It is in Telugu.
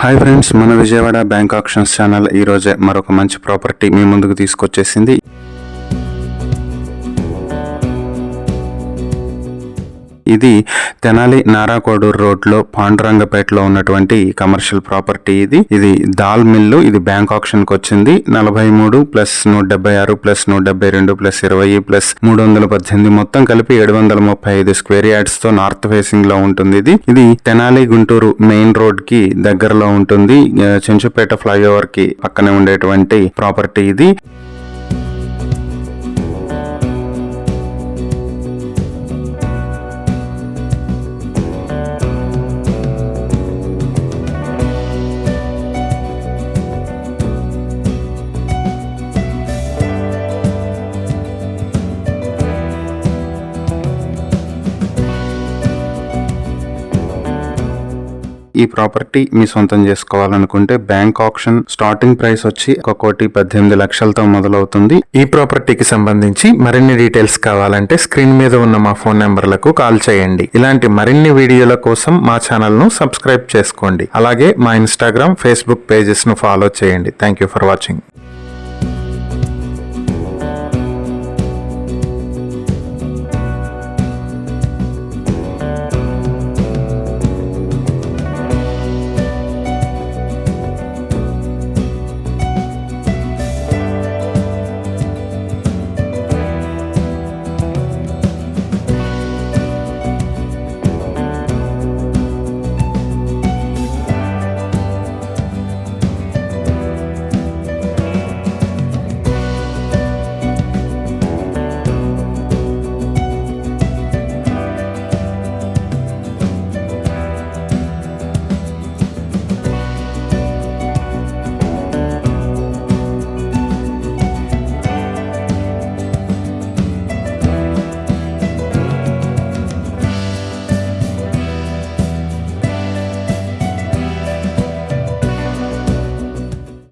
హాయ్ ఫ్రెండ్స్, మన విజయవాడ బ్యాంక్ ఆక్షన్స్ ఛానల్ ఈ రోజే మరొక మంచి ప్రాపర్టీ మీ ముందుకు తీసుకొచ్చేసింది. ఇది తెనాలి నారాకోడూరు రోడ్లో పాండురంగపేటలో ఉన్నటువంటి కమర్షియల్ ప్రాపర్టీ. ఇది దాల్ మిల్లు. ఇది బ్యాంక్ ఆప్షన్ కి వచ్చింది. 43 ప్లస్ 176 ప్లస్ 172 ప్లస్ 20 ప్లస్ 318 మొత్తం కలిపి 735 స్క్వేర్ యార్డ్స్ తో నార్త్ ఫేసింగ్ లో ఉంటుంది. ఇది తెనాలి గుంటూరు మెయిన్ రోడ్ కి దగ్గరలో ఉంటుంది. చెంచుపేట ఫ్లైఓవర్ కి పక్కనే ఉండేటువంటి ప్రాపర్టీ ఇది. ఈ ప్రాపర్టీ మీ సొంతం చేసుకోవాలనుకుంటే బ్యాంక్ ఆప్షన్ స్టార్టింగ్ ప్రైస్ వచ్చి 1,18,00,000తో మొదలవుతుంది. ఈ ప్రాపర్టీకి సంబంధించి మరిన్ని డీటెయిల్స్ కావాలంటే స్క్రీన్ మీద ఉన్న మా ఫోన్ నెంబర్లకు కాల్ చేయండి. ఇలాంటి మరిన్ని వీడియోల కోసం మా ఛానల్ ను సబ్స్క్రైబ్ చేసుకోండి. అలాగే మా ఇన్స్టాగ్రామ్, ఫేస్బుక్ పేజెస్ ను ఫాలో చేయండి. Thank you for watching.